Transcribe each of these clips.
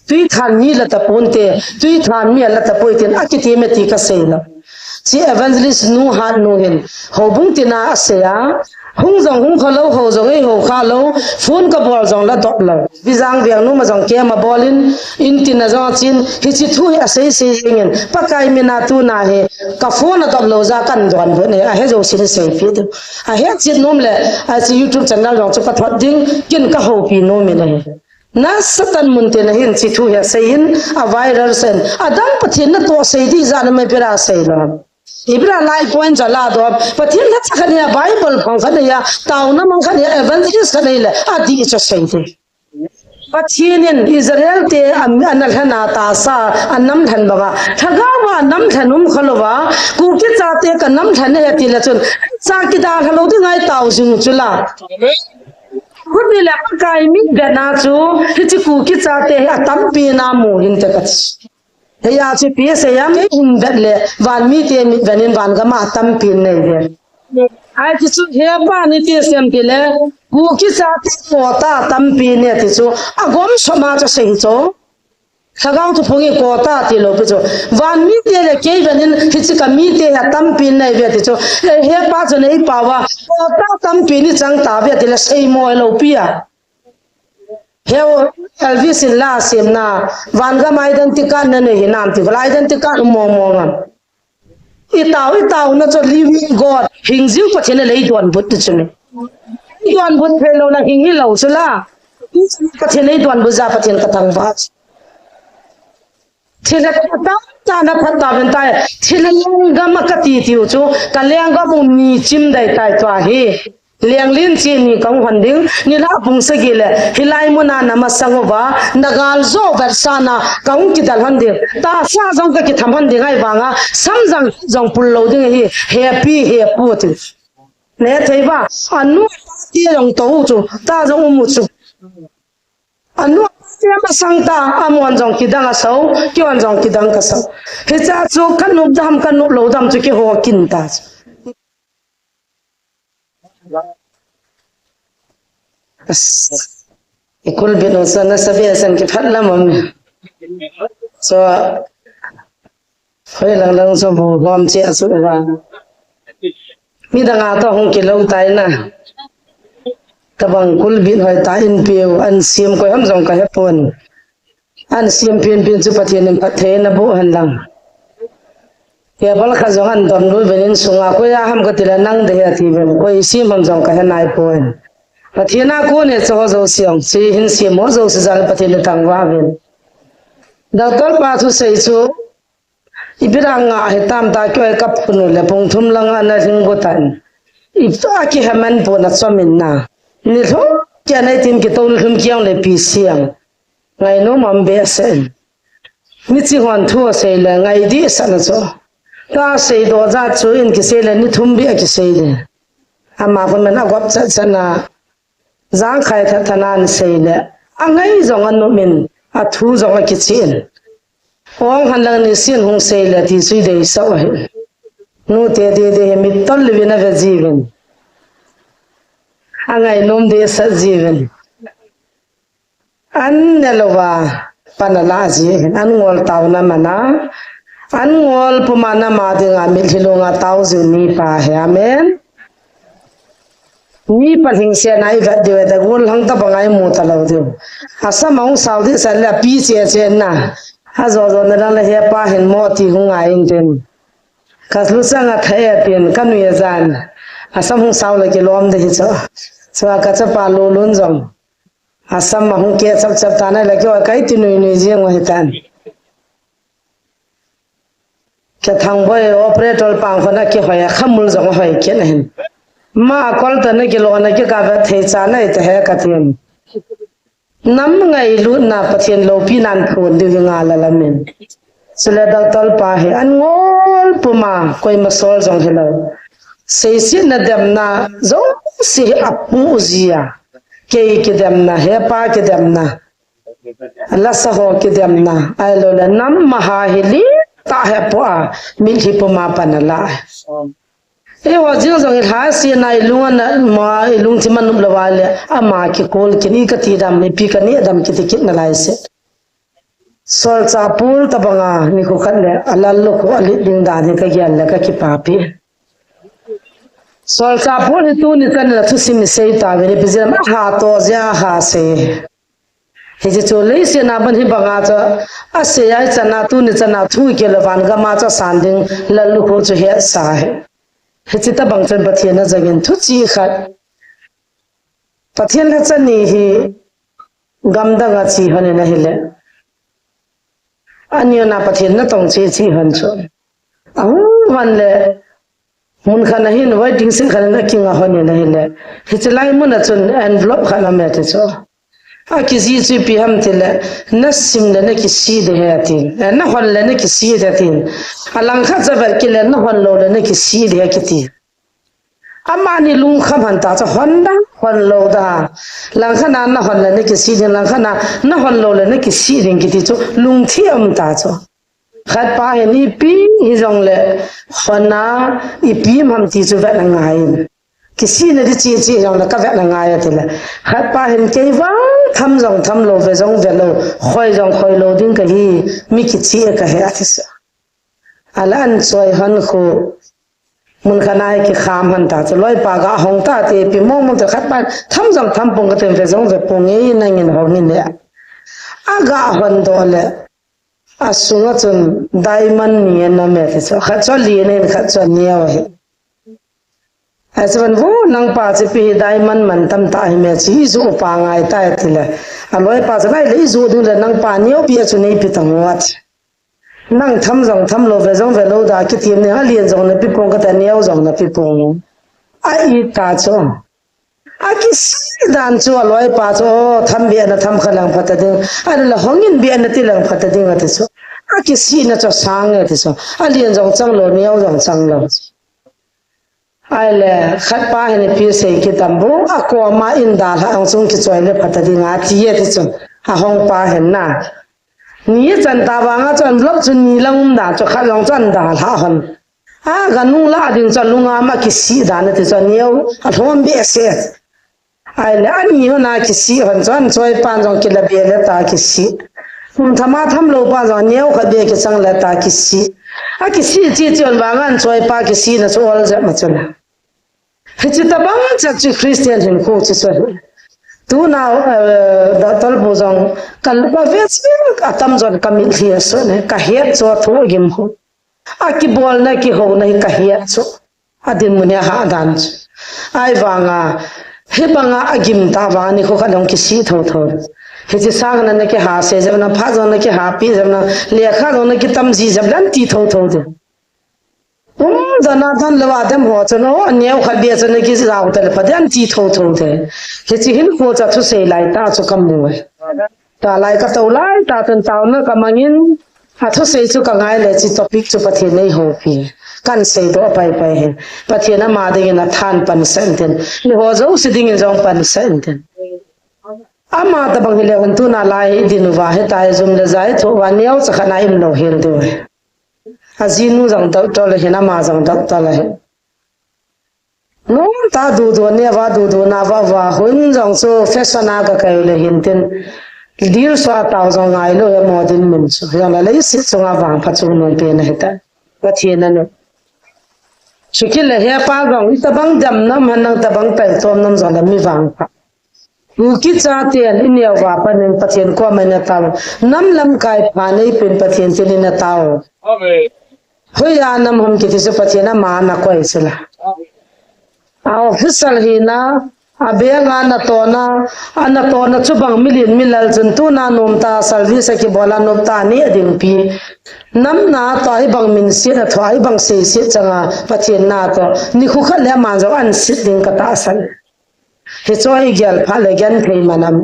tui than mi la ta ponte tui than mi la ta poiten akiti meti ka seila si evangelist nu hat nu hin hobung tina asya hung jong hung khalo ho jong ei ho khalo phone ka bol jong la dot la bizang biang nu ma jong ke ma bolin in tina jong chin hi chi thu asei se ingen pakai mina tu na he ka phone dot lo za kan don bo ne a he jo sin se fi tu a he chin nom le a si youtube channel jong chu ka thot ding kin ka ho pi no me ne na satan munte na hin chi thu ya sein a viral sen adam pathin na to sei di za na me pera sei la ibra lai point jala do pathin na chakhania bible phang khania tauna mang khania evangelist khania adi cha sei de pathin israel te anal hana ta sa anam than baga thaga wa nam thanum khalowa ku ki cha te ka nam than he ti la chun cha ki da khalo ti ngai taw jing chula khut ni la kai mi gana chu hi chi ku ki cha te atam pi na mu hin te ka he ya chi pi se ya mi in dat le van mi te mi ganin van ga ma tam pi nei de ai chi chu he pa ni te sem ti le ku ki cha te ko ta tam pi ne ti chu agom soma cha sei cho thagau tu phongi ko ta ti lo pi chu van mi te le ke ganin hi chi ka mi te ya tam pi nei ve ti chu he pa chu nei pa wa ko ta tam pi ni chang ta ve ti le sei mo lo pi ya heo Elvis in la semna vanga mai dan tika na ne hinam ti lai dan tika mo mo ngam itaw na cho living god hingziu pathene lei don but chune don but phelo na hingi lo chula pathene don bu za pathen katang ba thila ta na phata ben tai thila ga makati tiu chu kalyang ga mu ni chim dai tai twa hi liang lin chi ni kang handing ni la pung se gile hilai muna na masangwa nagal zo versana kang ki dal hande ta sa jong ka ki tham hande ngai banga samjang jong pul lo ding hi happy he put ne theiba anu ti jong to chu ta jong mu chu anu ti ma sang ta amon jong ki dang so ki wan jong ki dang ka so he cha chu kan nu dam kan nu lo dam chu ki ho kin ta ikul bin sana sabiasan ki phatla mom so hoi lang so bu gom che su wa mi danga to hong ki lo tai na tabang kul bin hoi ta in piu an sim ko ham jong ka hepon an sim pin chu pathian em pathe na bu han lang ya bal kha jong an dom lu benin sunga ko ya ham ka tila nang de ya ti ben ko sim ham jong ka hanai pon pathina ko ne cho zo siang si hin si mo zo se zal pathina tang wa ben doctor pa thu sei chu ibiranga he tam ta ko ka phunu le pung thum lang ana hing go tan ipta ki haman po na chomin na ni tho kya nei tin ki tol hum kyang le pi siang ngai no mam be sen mi chi hon thu sei le ngai di sa na cho ta sei do za chu in ki sei le ni thum bi ki sei le ama pon man agop cha chana zang khai tha thanan sei le angai zong an no min a thu zong a ki chin ong han lang ni sin hung sei le ti sui dei sa wa nu te de mi tol vi na ve jiven angai nom de sa jiven an nelowa panala ji an ngol taw na mana an ngol pumana ma de nga mil hilonga taw ju ni pa he amen ni pa hing se nai va de da gol hang ta bangai mu ta lo de asa maung saudi sa la pi che na ha zo na la he pa hen mo ti hung ai in ten kaslu sanga thaya pin kanu ya zan asa hung saw la ke lom de hi so ka cha pa lo lun jong asam ma hung ke chap ta na la ke kai ti ni jeng wa hitan ke thang boy operator pang khona ke hoya khamul jong hoi ke na hin ma kol ta na ke lo na ke ka ba the cha na te he ka thiam nam ngai lu na pathian lo pi nan phun de nga la la men sule da tol pa he an ngol puma koi ma sol jong he lo sei si na dem na zo si apu zia ke ke dem na he pa ke dem na Allah sa ho ke dem na ai lo la nam maha hili ta he pa min hi puma panala e wa jing jong ha si nai lunga na ma lung ti man lo wale ama ki kol ki ni ka ti dam ni pi ka ni dam ki ti kit na lai se sol chapul tabanga ni ko khalle alallo ko ali ding da ni ka gyan la ka ki papi sol chapul ni tu ni kan la thu sim sei ta ve ni bizam ha to ja ha se he je cho le se na ban hi banga cha ase ya chana tu ni chana thu ke la van ga ma cha san ding lallu ko chu he sa he he chi ta bang chen pathian na jagin thu chi khat pathian la chani hi gam da ga chi hane na hele anyo na pathian na tong che chi han cho wan le mun khana hin waiting sin khana na kinga hone na hele he chlai mun na chun envelope khana me te cho a ki zi chi pi ham te le na sim le na ki si de he tin na hon le na ki si de tin alang kha cha ver ki le na hon lo le na ki si de ki ti amani lung kham han ta cha hon da hon lo da lang khana na hon le na ki si de lang khana na hon lo le na ki si de ki ti cho lung thi am ta cho khat pa he ni pi hi jong le khona i pi mam ti chu va na ngai ki si na di chi chi jong la ka va na ngai te le khat pa hen ke wa tham jong tham lo ve jong ve lo khoi jong khoi lo ding ka hi mi ki chi ka he atis alan choi han khu mun khanai ki kham han ta loi pa ga hong ta te pi mo mo te khat pa tham jong tham pong ka te ve jong ve pong nge na ngin ho ni le aga han do le asunga chun diamond ni na me te so khat cho li ne khat cho nia wa he asan wo nang pa che pi diamond man tam ta hi me chi zu pa ngai ta ti le aloi pa sai le zu du le nang pa nio pi chu nei pi tang wat nang tham jong tham lo ve jong ve lo da ki ti ne a lien jong na pi pong ka ta nio jong na pi pong a i ta cho a ki si dan chu aloi pa cho tham bi na tham khalang phata ding a la hongin bi na ti lang phata ding ate so a ki si na cho sang ate so a lien jong chang lo nio jong chang lo ai le khat pa he pi sei ki tambu a ko ma in da la ang chung ki choi le phata ding a ti ye ti chu a hong pa he na ni chan ta wa nga chan lok chun ni lang da cho khat long chan da la han a ga nu la ding chan lunga ma ki si da na ti chan nio a thom bi se ai le ani ho na ki si han chan choi pan jong ki la be le ta ki si thama tham lo pa jong nio kha be ki chang la ta ki si a ki si chi chon wa ngan choi pa ki si na so ol ja ma chula he chi ta bang cha chi christian hin ko chi so tu na da tal bo jong kal ba ve chi atam jon kam thia so ne ka he cho tho gim ho a ki bol na ki ho na ka he cho adin mun ya ha dan ai wa nga he banga agim ta wa ni ko khalong ki si tho tho he chi sang na ki ha se jab na pha jong na ki ha pi jab na le kha jong na ki tam ji jab lan ti tho tho de dana than lewa dem ho chano anyau kha be chane ki raw tel phadan ti tho tho de he chi hin ko cha thu sei lai ta chu kam mu ta lai ka to lai ta tan taw na ka mangin ha thu sei chu ka ngai le chi topic chu pathe nei ho pi kan sei do pai pai he pathe na ma de na than pan sen ten ni ho zo si ding jong pan sen ten ama ta bang le hun tu na lai dinu wa he tai zum le zai tho wa niau cha khana im no hel do azinu jang dau to le hena ma jang dau ta le no ta du do ne wa du do na wa hun jang so fashion ga kai le hin ten dir so ta jang ai lo ya modin min so ya la le si so nga wa pha chu no pe na heta wa thien na no shikil le he pa gong ta bang jam nam han nang ta bang tai tom nam jang la mi wang pha ki cha ten in ya wa pa nen pathian ko ma na ta nam lam kai pha nei pen pathian tin na ta amen hoi ya nam ham ki se pathian na ma na ko isla aw hisal hi na abe nga na to na ana to na chu bang milin milal chun tu na nom ta service ki bola nom ta ni ading pi nam na to ai bang min si na thai bang se si changa pathian na to ni khu kha le ma jo an sit ding ka ta san he choi gyal pha le gan thei manam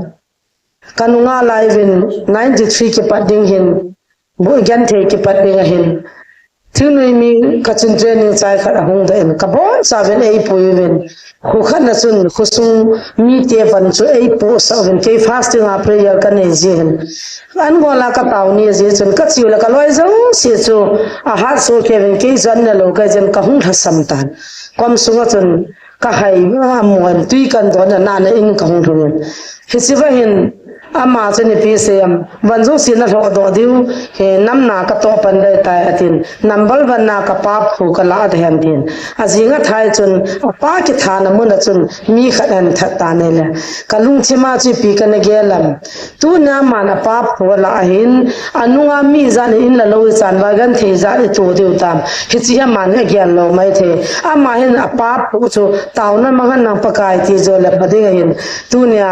kanunga live in 93 ki pading hin bo gan thei ki pading hin thunui mi kachin training chai kha hung da en ka bon 7 8 poiven khu khan sun khusung mi te van chu 8 po 7 ke fasting a prayer kan e jin an gola ka taw ni je chun ka chiu la ka loi jong se chu a ha so ke ven ke jan na lo ka jen ka hung thasam tan kom sunga chun ka hai mon tui kan don na na in ka hung thun he siwa hin ama chani pi sem wanjung sina ro do diu he namna ka to pan dai tai atin number one na ka pa phu ka la de han din azinga thai chun pa ki thana mun chun mi khan that ta ne le kalung chima chi pi ka ne gelam tu na ma na pa phu la hin anunga mi zan in la lo chan wa gan the za e to diu tam hi chi ha man ge gyan lo mai the ama hin a pa phu chu taw na ma gan na pa kai ti zo le pa ding hin tu nya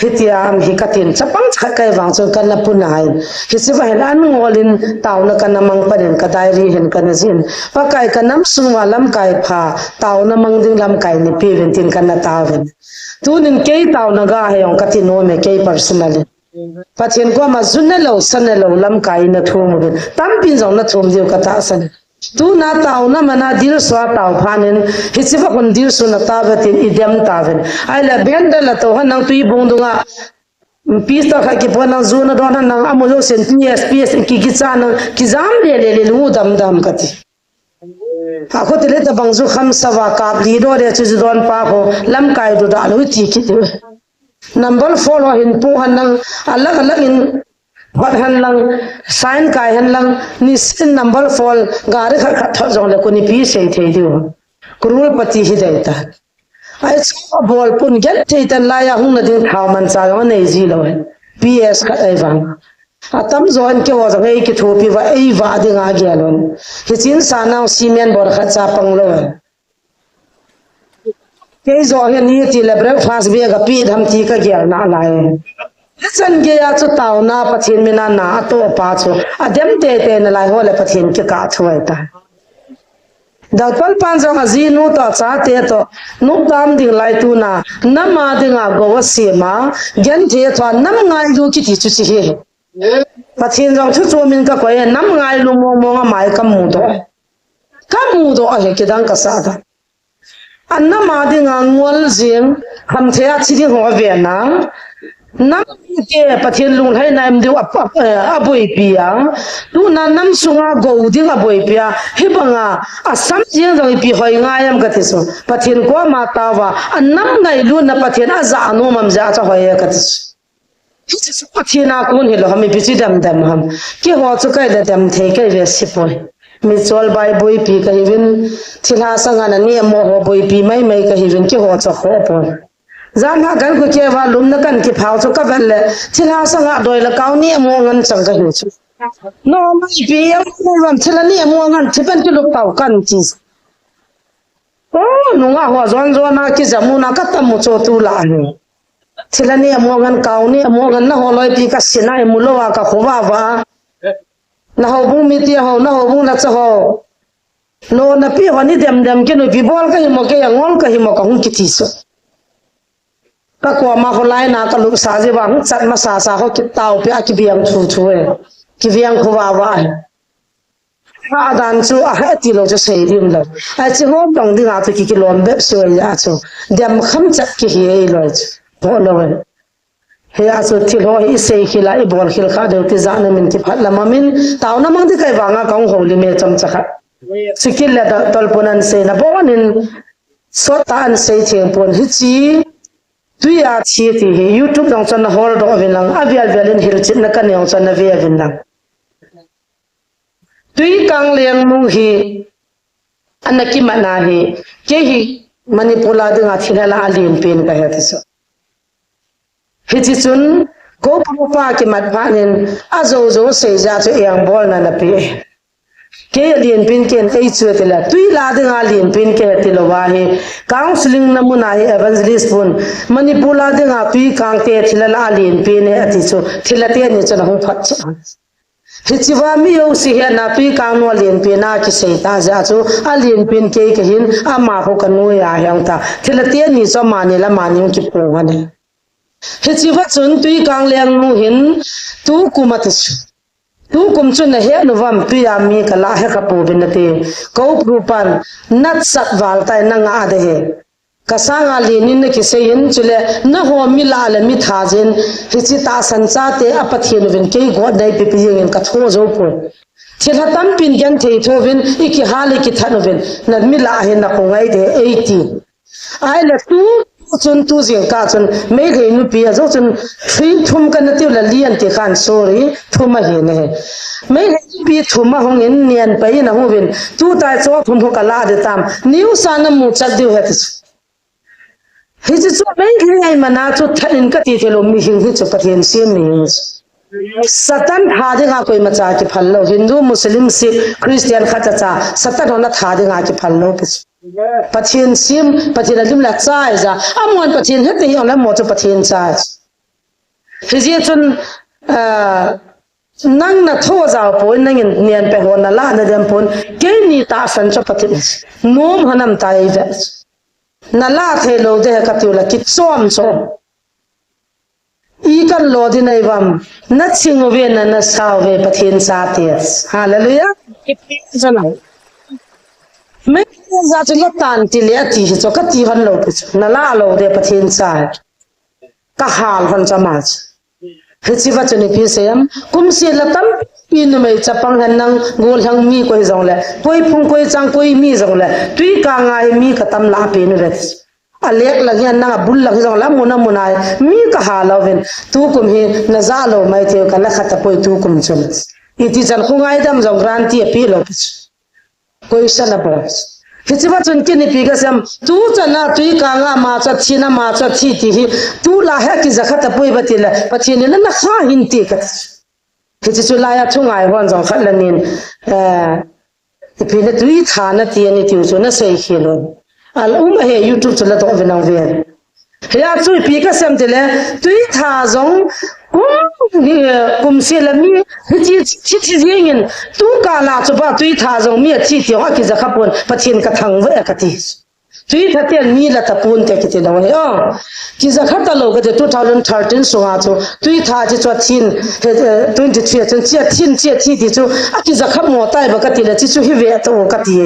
hitia am hi ka tin chapang cha kai wang chu kan na pun hai hi si wa an ngolin taw na kan mang panin ka dai ri hin kan zin pa kai kan nam sung wa lam kai pha taw na mang ding lam kai ni pi ven tin kan na taw ven tu nin ke taw na ga he ong ka ti no me ke personally pathian ko ma zun na lo san na lo lam kai na thum ven tam pin jong na thum diu ka ta san tu na taw na mana dir swa taw phanin hi si wa kon dir su na ta ba tin idem ta ven ai la ben da la to han nang tui bung dunga pista kha ki pona zuna dona nang amulo sen ps ki cha na ki jam le lu dam dam ka ti ha ko tele ta bangzu kham sawa ka li do re chu don pa ko lam kai du da lu ti ki number 4 lo hin pu han nang alag alag in wat han lang sign kai han lang ni sin number 4 gare kha kha jong le ko ni pi sei thei diu krul pati hi dai ta ai so bol pun get thei tan la ya hung na ding thau man cha yo nei ji lo ps ka ai wang atam zon ke wa jang ei ki thopi wa ei wa ding a ge lon hi chin sa na cement bor kha cha pang lo ke zo he ni ti le breakfast be ga pi dham ti ka ge na lai chan ge ya chu taw na pathin mi na to pa chu adem te na lai ho le pathin ke ka thoi ta dal pal pan jong azi nu to cha te to nu dam ding lai tu na nama ding a go se ma gen the thwa nam ngai du ki ti chu chi he pathin jong chu chu min ka ko ye nam ngai lu mo mo nga mai kam mu do a he ke dang ka sa da anna ma ding a ngol jing ham the a chi ding ho ve na nam ke pathin lung hai na em diu a boi pia tu na nam sunga go ding a boi pia hi banga asam jing jong pi hoi nga yam ka tisu pathin ko ma ta wa annam ngai lu na pathin a za no mam za cha hoi ka tisu pathin a kun hi lo hami pi chi dam ham ke ho chu kai da dam the kai ve si poi mi chol bai boi pi ka hivin thila sanga na ni mo ho boi pi mai ka hivin ke ho cha ho poi zan ha gan ku ke wa lum na kan ki phau chu ka ban le thila sanga doi la kaw ni mo ngan chang ka hi chu no mai pi ya mo ram thila ni mo ngan thipan ki lu pau kan chi no nga ho zon na ki jamu na ka tam mo cho tu la ni thila ni mo ngan kaw ni mo ngan na ho loi pi ka sina e mu lo wa ka khowa wa na ho bung mi ti ho na ho bung la cha ho no na pi ho ni dem ke no pi bol ka hi mo ke ngol ka hi mo ka hung ki ti so ka ko ma ko lai na ka lu sa je wang chat ma sa ho ki taw pe a ki biang thu e ki biang khu wa ha dan chu a ha ti lo cho sei rim lo a chi ho dong ding a ki ki lom be so ya chu dem kham chat ki hi e lo bo lo he a so ti lo hi sei ki la i bol khil kha de ti za na min ki phat la ma min taw na mang di kai wanga kong ho li me cham cha kha sikil la tol ponan se na bo nin so tan sei theng pon hi chi tui a chi ti hi youtube dong chan hol do vin lang avial velin hil chin na kan yong chan na ve vin lang tui kang leng mu hi anaki mana hi ke hi manipula ding a thila alin pen ka he so hi chi chun ko pa ki mat pha nin a zo se ja chu yang bol na pi ke alien pin ken ei chu te la tui la ding alien pin ke te lo wa hi counseling namuna hi evangelist pun manipula ding a tui kang te thila la alien pin he ati chu thila te ni chu na hu phat chu hi chi wa mi yo si he na tui kang no alien pin na ki sei ta ja chu alien pin ke hin a ma ho kan no ya yang ta thila te ni cho ma ni la ma ni ki pu wa ne hi chi wa chun tui kang leng mu hin tu kumat tu kum chun na he no vam tu ya mi ka la he ka pu bin te ko prupan nat sat wal tai na nga de he ka sanga le nin ki se hin chule na ho mi la le mi tha jin hi chi ta san cha te apathin vin ke go dai pi pi yin ka tho zo pu thila tam pin gen the tho vin iki hale ki thano vin na mi la he na ko ngai de 80 ai le tu chun tu jing ka chun me ge nu pi zo chun thui thum kan tiu la lian ti khan sorry thuma he ne me pi thuma hong in nian pai na hu win tu tai cho thum ho kala de tam new sana mu chat diu het hi chu me ge ai mana chu thanin ka ti thelo mi hing hi chu pathian sim mi satan tha de nga koi macha ki phal lo hindu muslim sikh christian kha cha satan ona tha de nga ki phal lo pathian sim pathian lim la chai za amon pathian het hi ona mo chu pathian chai hi je chun nang na tho za po nang nian pe hon na la na dem pon ke ni ta san cho pathian nom hanam tai ve na la the lo de ka tu la ki chom I kan lo di nai bam na chingu ve na sao ve pathian sa tes hallelujah me za chu la tan ti le ti cho ka ti han lo na la lo de pathian sa ka hal han cha ma he chi va chu ni pi sem kum se la tam pi nu mai cha pang han nang gol hang mi koi jong le koi phung koi chang koi mi jong le tui ka ngai mi ka tam la pe nu re alek la hian na bul la jong la muna munai mi ka halawen tu kum hi na za lo mai the ka la khata poi tu kum chum iti chan khungai dam jong granti pi lo koi sana ba hichiba chun ke ni pi ga sam tu chana tui ka nga ma cha china ma cha thi ti hi tu la ha ki zakhata poi batila pathin na kha hin ti ka hichi chu la ya thungai hon jong khat lanin pi na tui tha na ti ani ti chu na sei khilo al he YouTube chula to venang ven ya chui pi ka sam tele tui tha zong kum se la mi chi jingin tu ka la chu ba tui tha zong mi chi ti ha ki za khapon pathin ka thang ve ka ti tui tha te mi la ta pun te ki te lo he ki za khata lo ga 2013 so ha chu tui tha chi chu thin 23 chen chi thin chi thi ti chu a ki za khap mo tai ba ka ti la chi chu hi ve to ka ti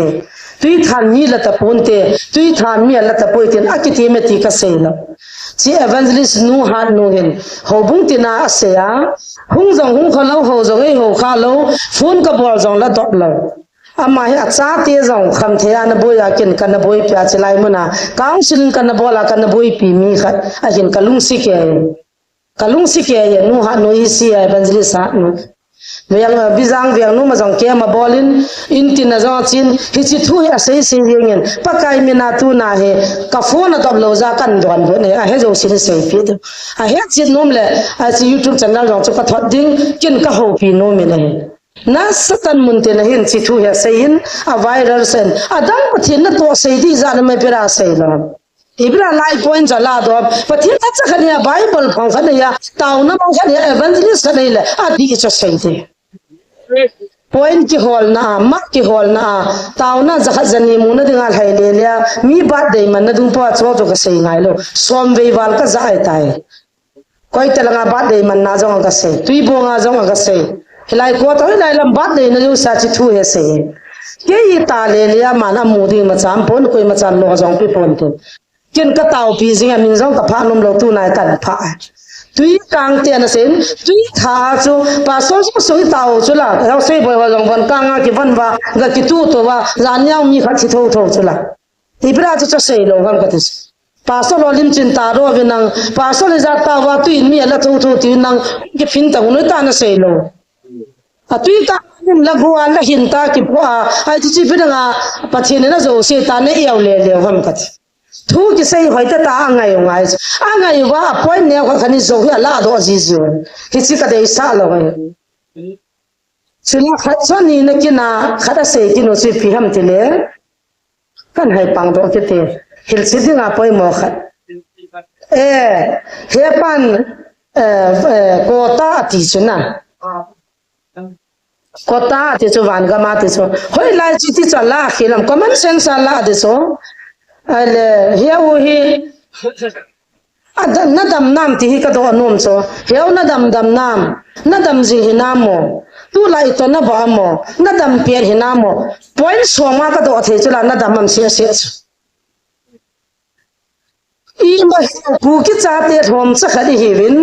tui than mi la ta ponte tui than mi la ta poiten akiti me ti ka seina chi evangelist nu han nu hen ho bung tina asea hung jong hung khalo ho jong ei ho kha lo phone ka bol jong la dot lo ama he acha te jong kham the ya na boya kin kan na boy pya chlai muna council kan na bola kan na boy pi mi khat a hin kalung si ke ye nu ha no isi evangelist ha nu Yang bizang biang nu mazong ke ma bolin inti na zo chin hi chi thu ya sei sei yen pakai mina tu na he ka phone dop lo za kan don bo ne a he zo sin sei pi do a he chi nom le a chi YouTube channel jong chu ka thot ding kin ka ho pi no me ne na satan mun te na hin chi thu ya sei in a virus and adam pathin na to sei di za na me pera sei la ibra lai point jala do pathin ta cha khania bible phang khania taw na ma khania evangelist khania a di cha sei de point ki hol na mak ki hol na taw na zakha jani mu na dinga hai le lia mi ba dei man na dung pa cho ka sei ngai lo som ve wal ka za ai tai koi telanga ba dei man na jong ka sei tui bo nga jong ka sei hilai ko to hilai lam ba dei na ju sa chi thu he sei ke yi ta le lia mana mu ding ma cham pon koi ma chan lo jong pi pon te kin ka taw pi jinga min jong ka pha nom lo tu nai kan pha tui kang te na sen tui tha chu pa so so taw chu la rau sei boi wa jong ban kang a ki ban ba ga ki tu to wa zan yaw mi kha chi tho tho chu la ibra chu cha sei lo gam ka tis pa so lo lim chin ta ro vi nang pa so le za ta wa tu mi la tho tho ti nang ki phin ta nu ta na sei lo a tui ta la bua la hin ta ki bua ai chi phi nga pathin na zo se ta ne yaw le le gam ka thu ki sei hoi ta ta angai wa point ne ko khani zo ya la do ji ji hi chi ka dei sa lo ga chula khat so ni na ki na khata sei ki no si phi ham ti le kan hai pang do ki te hil si dinga poi mo khat he pan ko ta ti chuna ko ta ti chu wan ga ma ti chu hoi lai chi ti cha la khilam common sense la de so ale hiau hi adan nadam nam ti hi ka do nom so hiau nadam nam nadam ji hi namo tu lai to na ba mo nadam per hi namo point so ma ka do the chula nadam mam se I ma ku ki cha te thom cha khadi hi win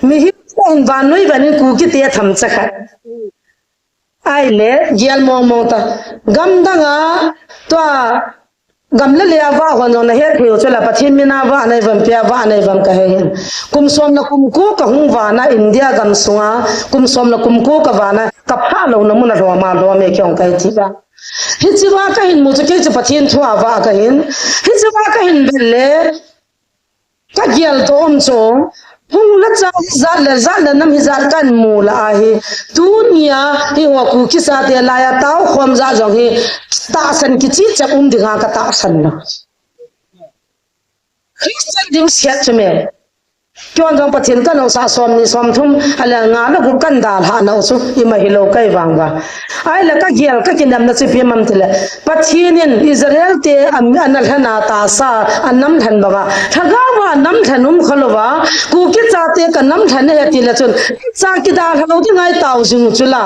mi hi on van noi ban ku ki te tham cha khat ai le gial mo ta gam danga to gam le le wa hon jong na he thiu chula pathin mina wa nei vam pia wa nei vam ka hin kum som na kum ko ka hung wa na India gam sunga kum som na kum ko ka wa na ka pha lo na mun na ro ma lo me kyong kai thi ba hi chi wa ka hin mu chu ke pathin thua wa ka hin hi chi wa ka hin belle ka gial to om cho hung la cha za nam hi zal kan mu la a hi dunia hi wa ku ki sa te la ya tao khom za jong hi ta san ki chi chak dinga ka ta san na Christian dim siat chme kyon jong pathin ka no sa som ni som thum ala nga na gu kan dal ha na su I ma hilo kai wang ba ai la ka gial ka kinam na chi pi mam tile pathinin Israel te anal hana ta sa anam than ba thaga wa nam thanum kholowa ku ki cha te ka nam than he ti la chun cha ki dal ha lo ti ngai taw jing chula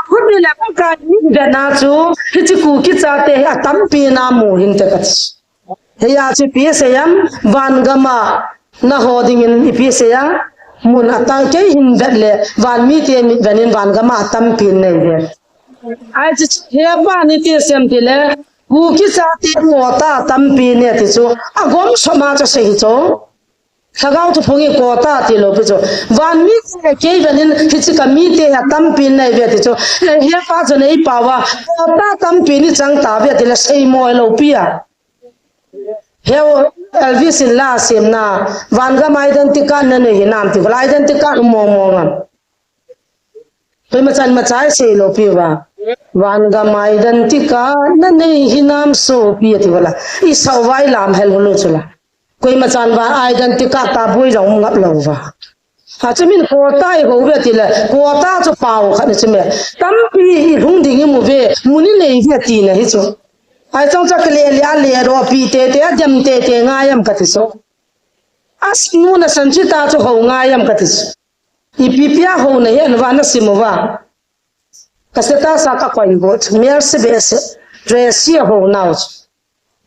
khut ni la ka ni da na chu hi chi ku ki cha te atam pi na mu hin te ka he ya chi pi se yam van gama na hoding in pi se ya mun atang ke hin dat le van mi te mi vanin van gama atam pi nei de ai chi he ba ni ti sem ti le ku ki cha te mo ta tam pi ne ti chu agom soma cha se hi cho thagau tu phongi ko ta ti lo pi cho van mi ke vanin hi chi ka mi te ha tam pi nei ve ti cho he pa cho nei pa wa ko ta tam pi ni chang ta ve ti la sei mo lo pi a heo Elvis in la sim na van ga mai identica na ne hinam ti la identica mo ngam toi ma chan ma chai se lo pi wa van ga mai identica na ne hinam so pi ti wala I sau vai lam hel lo chula koi ma chan wa identica ta boi rong ngap lo wa ha chamin ko tai ho ve ti le ko ta cho pau kha ne chme tam pi hung ding mu ve muni nei ve ti na hi cho ai trong chắc le ro pi te jam te nga yam ka ti so as nu na san chi ta cho ho nga yam ka ti I pi pia ho na yan wa na simova ka se ta sa ka koi bot mer se bes dresi ho na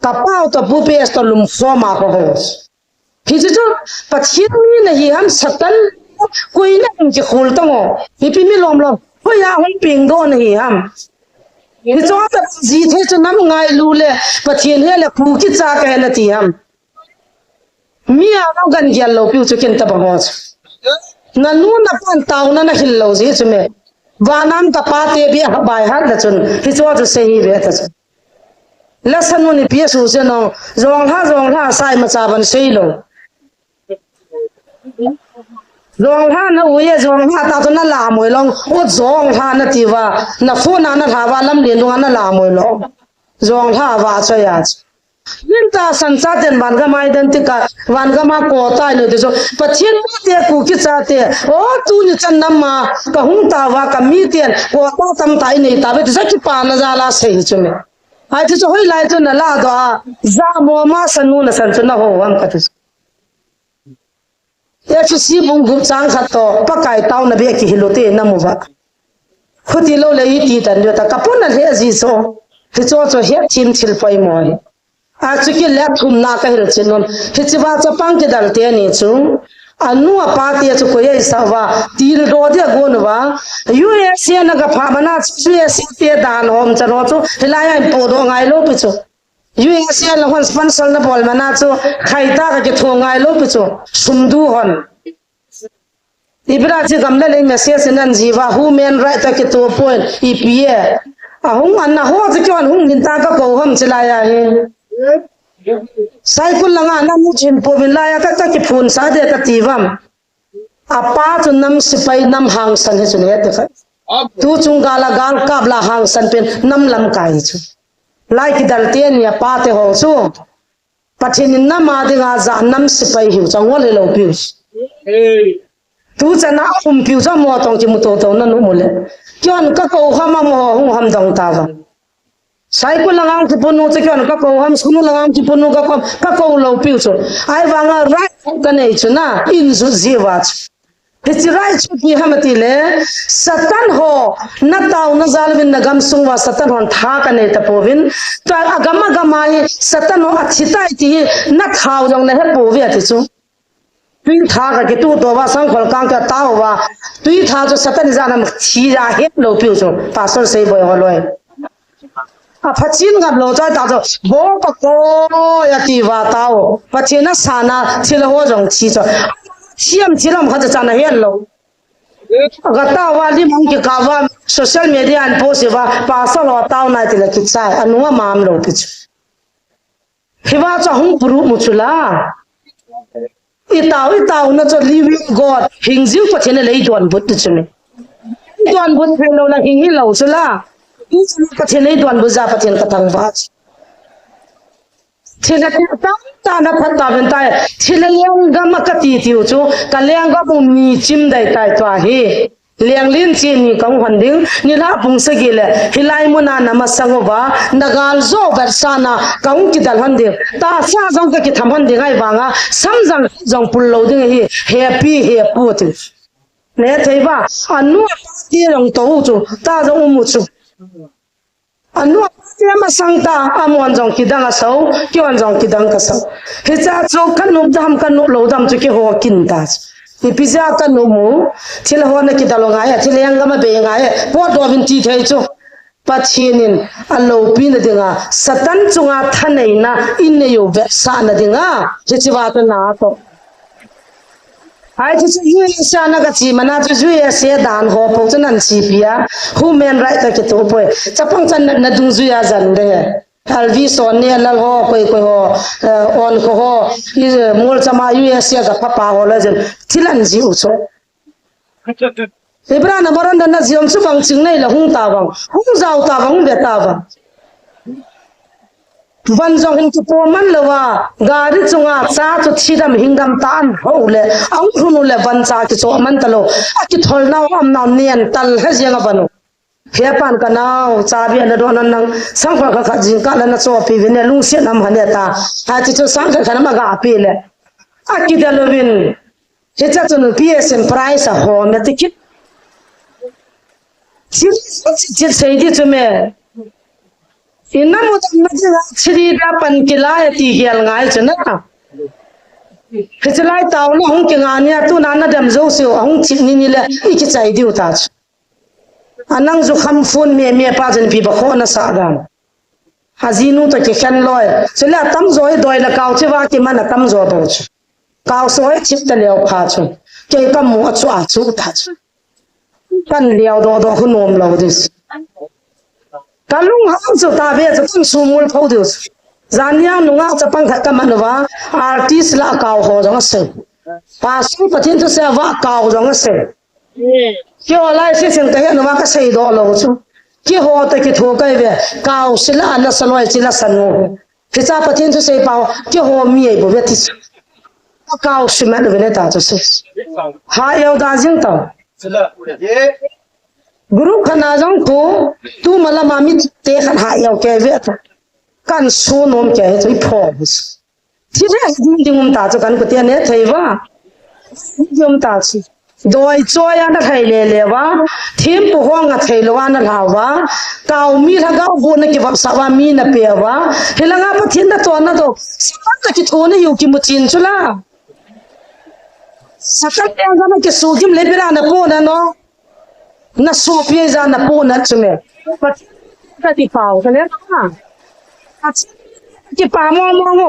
ka pau to bu pe sto lum so ma ko ho hi chu pathin ni na hi ham satan koi na ki khul to ngo hi pi mi lom ho ya hong ping do na hi ham Ni cho ta ji the cho nam ngai lu le pathin he le phu ki cha ka na ti ham mi a no gan gyal lo piu chu ken ta ba ho na nu na pan taw na hil lo ji chu me wa nam ka pa te bi bai ha la chun hi cho chu se hi ve ta la san ni pi su se no zong ha sai ma cha ban sei lo zong ha na uye zong ha ta to na la moi long o zong ha na ti wa na fu na tha wa lam le lu na la moi lo zong ha wa cha ya yin ta san cha ten ban ga mai den ti ka wan ga ma ko ta le de so pathin te ku ki cha te o tu ni chan nam ma ka hung ta wa ka mi ten ko ta tam tai nei ta be sa ki pa na za la sei chu me ai ti so hoi lai chu na la do a za mo ma san nu na san chu na ho wang ka tu ya chu si bung gup chang khat to pakai taw na be ki hilote na mu ba khuti lo le ti tan yo ta kapun na he ji so ti cho he chim chil pai mo a chu ki le thum na ka hil chinon hi chi ba cha pang ki dal te ni chu anu apa te chu ko ye sa wa til do de gon wa US na ga pha bana chu US te dan hom cha no chu hilai ai po do ngai lo pi chu US la hon sponsor na bol mana chu khaita ka ki thongai lo pi chu sumdu hon ibra chi gamle le message nan jiwa human right ta ki to point EPA ahung anna ho chi kyon hung din ta ka ko hom chila ya he sai kul langa na mu chin po bin la ya ka ta ki phun sa de ka tiwam apa chu nam sipai nam hang san he chu ne te kha tu chung gala gal kabla hang san pen nam lam kai chu lai ki dal ten ya pa te ho chu pathin na ma de nga za nam sipai hiu chang wal lo piu tu chana piu cha mo tong chi mu to na nu mu le kyon ka ko hama mo hung ham dong ta wa sai ko langang ki ponu che kyon ka ko ham sunu langang ki ponu ka ko lo piu chu ai wa nga right ka nei chu na in zu jiwa Hiti rai chu ki hamati le satan ho na taw na zalwin na gam sungwa satan hon tha ka nei ta povin to agama hi satan ho athita ti na thaw jong na he povi ati chu tui tha ka ki tu to wa sang khol kang ka taw wa tui tha cho satan za na chi ra he lo piu chu pastor sei boy ho loi à phát triển gặp lỗ trái tạo rồi bố bác cô ya tì và tao phát triển nó sản na chỉ là hoa rồng chi cho xiêm chỉ làm hết cho nó hiện lỗ cái tao và đi mong cái cả và social media anh post và pasal lo tao này thì là kịch sai anh nuông mam lỗ kịch khi vào cho hung buru một chút là ít tao nó cho living God hình dữ phát triển lấy đoàn bút chút này đoàn bút phải lâu là hình hi lâu chút là phát triển lấy đoàn bút ra phát triển cái thằng vắt thì là ta nó phát ta bên tai thì là liang gam cái tí tiêu chú cái liang gam bung mì chim đầy tai toa hi liang liên chi ni công hoàn đinh ni la bung se gile hilai muna namasangova nagal zo bersana công ki dal hande ta sa jong ka ki tham hande ngai wanga samjang jong pul lo ding hi happy happy ne theiba anu ti rong to chu ta jong mu chu anu ti ma sang ta amon jong ki dang asau ki wan jong ki dang ka sau he cha chu kan nu dam kan nu lo dam chu ki ho kin ta ni pizza kan nu mu thil ho na ki dalo ngai thil yang ga ma be ngai po do bin ti thei chu pachinin alo pin na dinga satan chunga thanei na in ne yo ve sa na dinga je chi wa ta na to ai chu yu sa na ga chi mana chu yu se dan ho po chen an chi pia human right ta ki to poi chapang chan na dung zu ya zan de alvi son ne lal ho koi ho on ko ho is mol chama yu se ga pa pa ho la jen thilan ji u so Ibra na maron na ziom su bang ching nei la hung ta bang hung zau ta bang be ta bang van jong hin ki po man lawa gari chunga cha chu thidam hingdam tan ho le ang hunu le van cha ki cho man talo a ki thol naw am naw nian tal ha jenga banu phe pan ka naw cha bi na do nan nang sang kha kha jing ka la na cho pi vin lung se nam hane ta ha chi chu sang kha na ma ga pi le a ki da lovin he cha chu PSM price a ho me ti ki chỉ thấy đi cho mẹ, in năm một năm chỉ đi ra pan kilai thì hiền ngay cho nó, cái chỉ lại tàu nó không kinh anh nha, tu nana đam dâu siêu, không chỉ ni là ít cái trái điều ta, anh năng du khăm phun mẹ ba chân bị bạc hoa nó sợ đam, hazinu ta cái khen loi, chỉ là tắm rồi đòi là cao chứ va cái mà là tắm rồi bao chứ, cao rồi chip ta liều phá chứ, cái cầm mua chú ta chứ. Kan liao do khu nom lo dis kan lung hang chu ta be chu kan sumul phau dis zania nunga chapang kha kamanwa artist la kaw ho jong se pa su pathin chu se wa kaw jong se kyo lai se sing ta no wa ka sei do lo chu ki ho ta ki tho kai be kaw sila na saloi chila sanu ki cha pathin chu se pao ki ho mi ei bo be ti kaw shima de ne ta chu se ha yau da jing ta guru khana jong ko tu mala mami te khan ha yaw ke ve ta kan su nom ke choi pho bus thi re ding ta chu kan ko te ne thei wa ding ta chi doi choi ya na thai le wa thim pu ho nga thei lo wa na la wa kaw mi la ga bo na ki va sa wa mi na pe wa helanga pa thin na to na do sa ta ki thone yu ki mu chin chu la sakat yang sama ke sugim lebira na po na no na sopie za na po na chume pat ka ti pau ka le na ki pa mo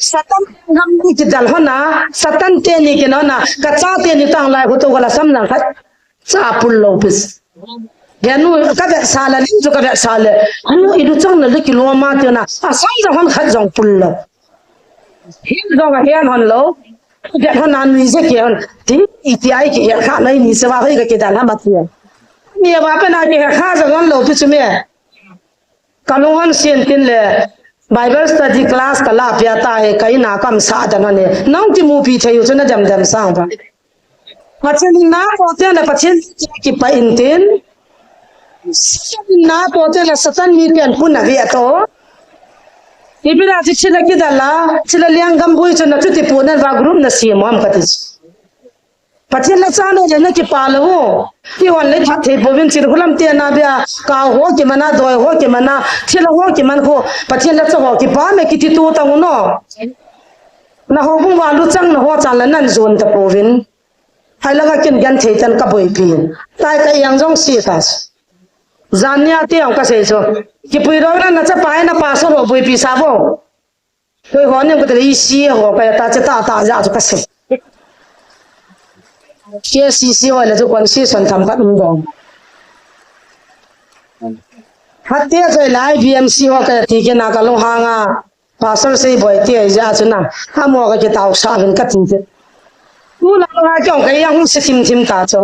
satan ngam ni ki dal hona satan te ni ke no na ka cha te ni tang lai ko to gala sam na khat cha pul lo bis ganu ka be sala ni jo ka be sala anu idu chang na le ki lo ma te na a sam za hon khat jong pul lo hin do ga hian hon lo cái thằng nào nuôi dễ kiểu thì ít ai cái khác này nuôi sẽ vào cái đàn làm gì nhiều bà bên này cái khác rồi con lâu biết chưa mẹ kalau con xem tin là Bible study class cả là bia ta hay cái nào cầm sa cho nó này nông thì mua bị thấy cho nó đầm sang vậy mà trên nào có thể là phát triển cái bài in tin nào có thể là satan mi tiền pun là việc đó Ibira si chila kidala chila liang gambui chana chuti punan va group na si mom katis pathin la chana je na ki palo ti wan le thathe bovin chir hulam te na bia ka ho ki mana doi ho ki mana chila ho ki man ko pathin la cha ho ki pa me ki ti tu ta no na ho bung wa lu chang na ho chan la nan zon ta povin hai la ga kin gan thei tan ka boi pin tai ka yang jong si tas zania te ang ka sei so cái bùi đó là chắc phải nó pa số rồi bùi pi sao vô tôi hỏi nên có thể ý xí họ cái ta chỉ ta ra cho cái gì cái xí gọi là cho quan xí sản tham các ứng dụng hạt tiêu cái lại BMC họ cái thì cái nào cái lông hàng à pasal xây bồi tiêu ra cho nào ham mua cái tàu sa hình cắt chính tu là hai chồng cái yang sẽ tìm ta cho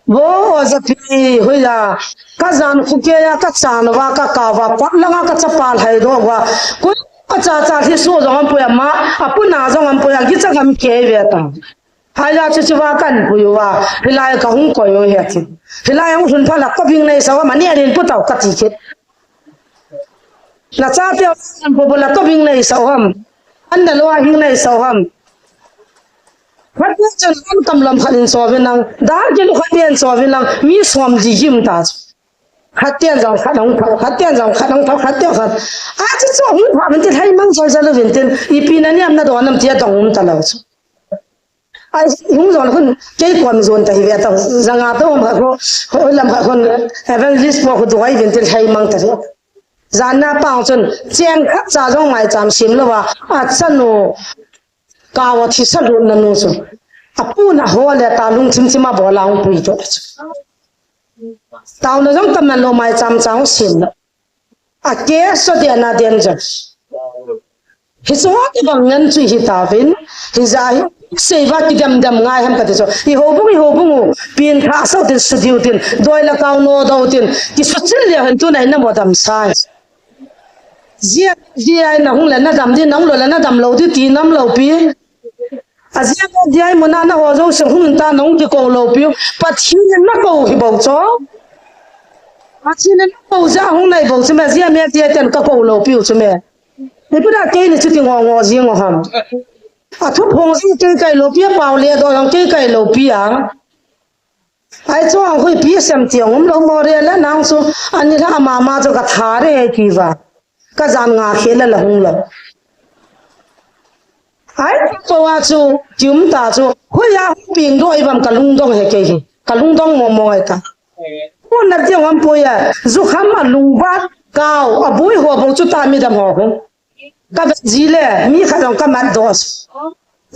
vô giờ thì bây giờ các dân khu kia các sản và các cào và quát lăng các chấp phải hay đó và cuối các cha thì số giống anh bùi mà à bún nào giống anh bùi cái chắc anh kể về ta hay là chỉว่ากันบอยว่าเวลาเขาหุ่นคอยอยู่เหตุเวลาเขาหุ่นพลักก็วิ่งในสาวมันเนี่ยเรียนพุทธเอากัดจิตแล้วจ้าเดียวมันพอละก็วิ่งในสาวอันนั้นว่าวิ่งในสาวพัดจนอันกำลังขันสาวนังดาร์จิลุขันเดียนสาวนังมีสวมจีจิมตาขัดเตียนจังขัดน้องเท้าขัดเตียนจังขัดน้องเท้าขัดเตียนขัดอาจจะสาวหุ่นพามันจะให้มั่งสาวจะเลิกเตียนอีปีนั้นเนี่ยมันโดนน้ำเทียตรงหุ่นตลอดไอ้หุ่นส่วนคนเกี่ยความส่วนแต่เหตุต่างจังอาตัวมันเขาลำคนเอเวนลิสบอกตัวไอ้เป็นที่ให้มั่งแต่จานน่าปังจนเจียงข้าจ้าจงไม่จำสิมเลยว่าอาจจะโนกาวที่สรุปนั่นนู่นสุอาปูน่ะหัวเลยตาลุงชิมมาบอกเราปุยจดตาวนั่นจงทำมันโนไม่จำสิมเลยอาเกสเดียนาเดียนจังฮิสวาที่บางเงินช่วยฮิตาวินฮิจาเสวะที่ดำง่ายทำกันที่สุดฮิโฮบุงเปลี่ยนท่าสุดสุดที่อุดโดยละกาวโนดาวตินที่สุดสิ่งเดียวเห็นตัวไหนนั่นบ่ดำสายเจียน่ะหงเลยน่ะดำที่น้องเลยน่ะดำเราที่ตีน้ำเราปีอาเจียเจียมันน่ะหัวจงส่งหุ่นตาน้องที่โกเราปีปัจจุบันน่ะโกหิบอกจ้าปัจจุบันน่ะโกจ้าหงเลยบอกใช่ไหมเจียเมียเจียเต็นก็โกเราปีใช่ไหมนี่พูดอะไรนี่ชุดที่งอเจียงหันอ่ะทุกพงศ์ที่ไกลเราปีเปล่าเลยตัวยังไกลเราปีอ่ะไอ้จ้าคุยปีเสียมเตียงผมลงมาเรียนแล้วนางสู้อันนี้ถ้ามาจะกระถาเรื่องกี่ว่าก็จำงาเขียนแล้วหงแล้วไอ้ตัวจูจุ่มตาจูคุยาเปลี่ยนด้วยบางกะลุงต้องเฮเกยกะลุงต้องมองไอ้ตาคนนั้นเจ้าวันปุยอ่ะจุขมาลุงบ้านเก่าอ่ะบุยหัวบุจุตามีดำหัวคงก็แบบจีเล่มีขนมก็มัดดอส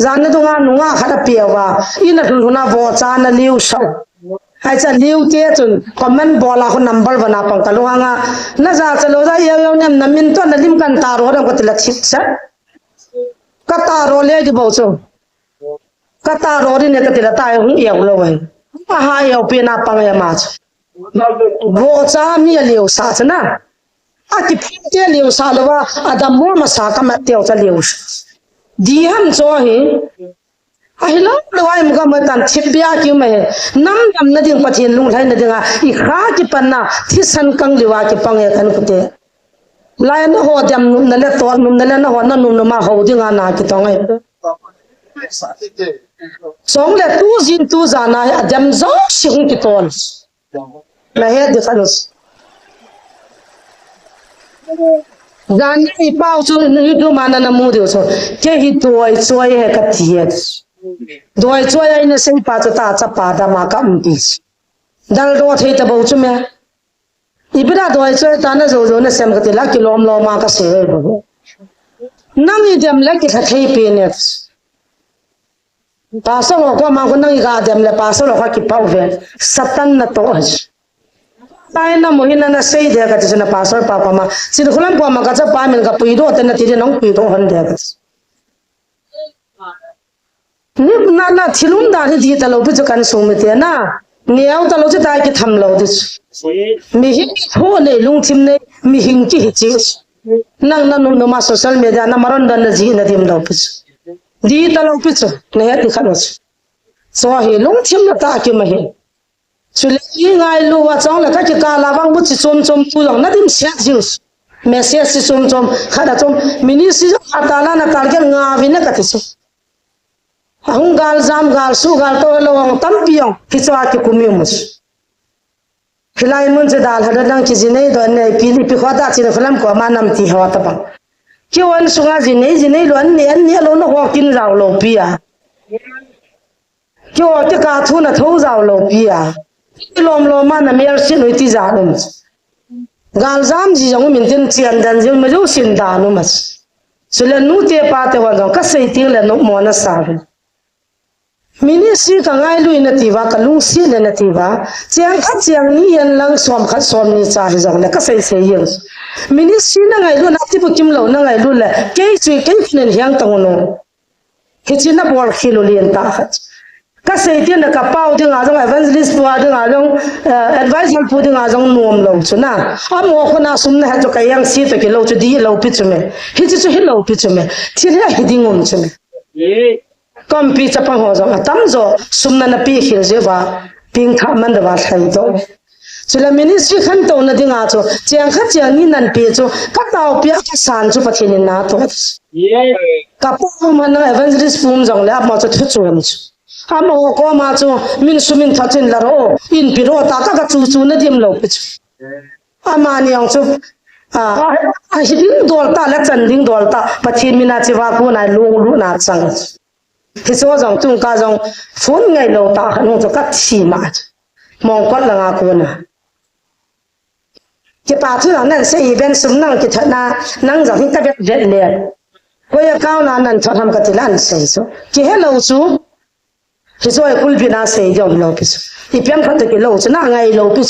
จานนั้นตรงนั้นนุ่งอ่ะขัดเปียว่าอินัดหุ่นน่ะวอจานเลี้ยวเสาไอ้จะเลี้ยวเจ้าจนคอมเมนต์บอลคนนัมเบอร์วันนับปังตะลุงอ่ะน่าจะรู้ได้ยังเนี่ยน้ำมินตัวนั้นลิมกันตาโรดังก็ติดละชิดซะก็ตาโรเลี้ยที่บอกจูก็ตาโรนี่เนี่ยก็ติดละตายหุ่นเอี่ยวเลยมาหาเอี่ยวเป็นนับปังยังมาจูวอจามีเลี้ยวซาชนะอาทิตย์เที่ยวเลี้ยวซาลว่าอาดัมมัวมาสาก็มาเที่ยวจะเลี้ยวดีฮันโจเฮไอ้เราเราไอ้มุกมาตันทิพย์ยาคิวไหมน้ำดำนั่นดิ่งปะเทียนลุงไทยนั่นดิ่งอ่ะอีกข้ากิปันน่ะที่สันกังเลี้ยวกิปังเอกันกุเตลายนั่นหัวดำนุ่มนั่นแหละตัวนุ่มนั่นแหละนั่นหัวนั่นนุ่มมาหัวดิ่งอ่ะน่ะกิตองไอ้สองเล็ตู้จินตู้จานาอดำจ้าสิงกิตอนไม่เห็นดิขันส์จานนี้เป้าสุดนี่ดูมันนั่นมูดิวสุดแค่หิตัวช่วยให้กัดเทียดด้วยช่วยไอ้เนี่ยสิ่งปัจจุบันจะปาดมากับมันดิดังตัวที่ตะบูจุ่มเนี่ยอีบิดาด้วยช่วยตาเนี่ยโจเนี่ยเสมกันติลักกิโลมโลมาก็เสียบุนั่งอีเดียมเล็กที่ขัดให้ปีเนี่ยภาษาโลกว่ามาคนนั่งอีกาเดียมเล็กภาษาโลกว่ากี่เป้าเวนสัตตันน่ะโตตายน่ะมหินาน่ะเสียเดียกันที่ฉันภาษาป้าป้ามาสิ่งคนนั้นป้ามาก็จะป้ามันก็ปุยโดแต่น่ะที่เรื่องน้องปุยโดหันเดียกันนี่น่าที่ลุงด่าที่ดีตลอดไปจนกันส่งมาเตียน่ะเนี่ยเอาตลอดจะได้กี่ทำเราดิมีหิ้งหัวเนี่ยลุงทิมเนี่ยมีหิ้งกี่จิสนั่งนุ่มมาโซเชียลมีเดียน่ะมารอนดันน่ะจีน่ะทีมเราไปดีตลอดไปจนเนี่ยที่ขันส์สวะเฮลุงทิมน่ะตากี่มาเฮสุดยิ่งไงลูกว่าจังเลยก็จะกาลาบังบุตรชมผู้หลังนั่นดิมเสียจิสเมสเซสชมข้าแต่ชมมินิสิอาตาลาน่ะการเกี่ยงาวินน่ะก็ที่สุดหงกาลจามกาลสู้กาลโตโลงตั้มปียงที่จะว่าที่คุมิวมุสฮิลายมุนจะดาลฮัดดังที่จีเน่ตัวเนี่ยปีขวาตาจีนฟิลม์กว่ามาน้ำที่หัวตะบังคิวันสุงาจีเน่ล้วนเนี่ยล้วนหัวกินเราโลปีอ่ะคิวที่กาทุนน่ะทุ่งเราโลปีอ่ะที่ลมมาน่ะเมียร์สิหนุ่ยที่จานุม gal jam ji jong min tin chian dan jing ma jo sin da no mas sula nu te pa te wa jong ka sei ti le no mo na sa ministry ka ngai lui na ti wa ka lung si le na ti wa chiang ni yan lang som khat som ni cha hi jong le ka sei sei yin ministry na ngai lu na ti bu kim lo na ngai lu le ke chui ke khnen hyang tang no ke chi na bol khilo lien ta khat ka sei ti na ka pau ding a jong evangelist pu a ding a jong advisor pu ding a jong nom lo chu na a mo khona sum na ha to ka yang si to ke lo chu di lo pi chu me hi chu hi lo pi chu me thi le hi ding um chu me kompi chapang ho jong tam zo sumna na pi khil je wa ping tha man da wa thai do chula ministry khan to na dinga cho chiang kha chiang ni nan pi cho ka taw pi ka san chu pathin na to ka pu man na evangelist pum jong le ma cho thu chu am chu amo ko ma chu min sumin tha chen la ro in pi ro ta ka chu chu na dim lo pi chu ama ni ang chu a hi ding dol ta la chan ding dol ta pathin mina chi wa ko na lu na chang thì số dòng tung ca dòng phun ngày lâu ta không cho cắt xì mà mong quát là ngà cuốn à cái bà thứนั้นsẽ event sum năng cái thằng na năng dòng những cái việc việt liền quay cao là năng cho tham cái gì là sẽ số cái hết lâu số thì số cái culpi na sẽ dòng lâu cái số thì bây giờ cái lâu số na ngày lâu cái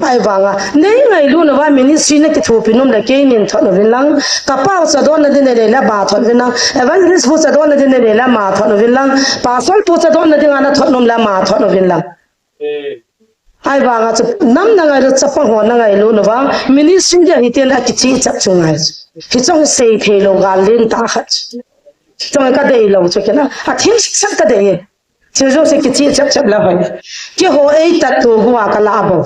ai vàng à nếu ngày luôn là ministry này cái thu phí nôm là cái nên thọ nó viên lăng cả bao giờ đó là đến đây là bà thọ viên lăng evangelist phụ giờ đó là đến đây là mà thọ nó viên lăng pastor phụ giờ đó là đến anh thọ nôm là mà thọ nó viên lăng ai vàng à năm ngày rồi chấp bằng hoa ngày luôn là ministry giờ hiện tại là cái gì chấp chung ngày thì trong xây thế lâu gà lên ta hết trong cái đây lâu cho cái nào thiên sắc cái đây chỉ trong cái gì chấp là vậy cái hồ ấy tạt đồ hoa cái lá bông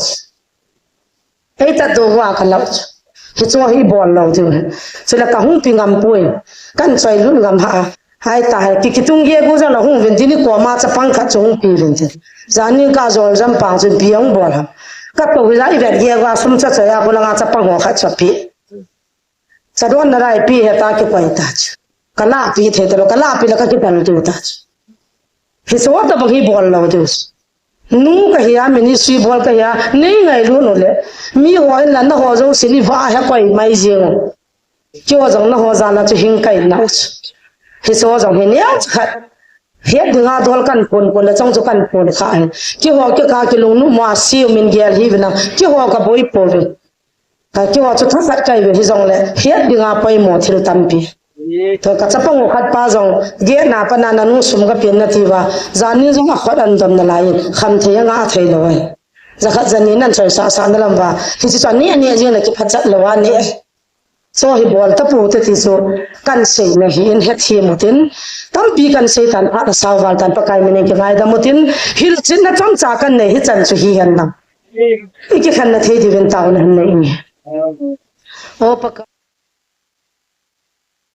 ấy ta đồ hoa cái lâu thì cho hi bòn lâu chứ cho là cả hung pin ngầm bùi căn chơi luôn ngầm hạ hai ta cái tung ghê cũng ra là hung viên thì qua mà chấp bằng khát hung pin viên thì giá như cả rồi dám bằng trên biếng bòn ha các tổ giá event ghê qua xung cho chơi cũng là ngã chấp bằng hoa khát chấp pi cho đó là lại pi hệ ta cái quay ta cái lá pi thế đó cái lá pi là cái phần tu ta thì số ta bằng hi bòn lâu chứ nu ka hiya ministry bol ka hiya nei ngai lu no le mi hoi lan na ho jong sini va ha pai mai jing kyo jong na ho za na chu hing kai na hi so jong he ne khat he dinga dol kan pon la chong chu kan pon kha ki ho ke ka ki lung nu ma si min gel hi bina ki ho ka boi po ve ka ki ho chu tha sat kai ve hi jong le he dinga pai mo thil tam pi to ka chapang khat pa jong ge na pa na nu sum ga pen na ti wa zani jong khot an dam na lai kham the nga thei lo ai za khat zani nan choi sa na lam wa hi chi chan ni ani je na ki phat chat lo wa ni so hi bol ta pu te ti so kan sei na hi in het hi mutin tam pi kan sei tan a sa wal tan pa kai mene ki ngai da mutin hil chin na chang cha kan nei hi chan chu hi han na ki khan na thei di ven taw na han nei o pa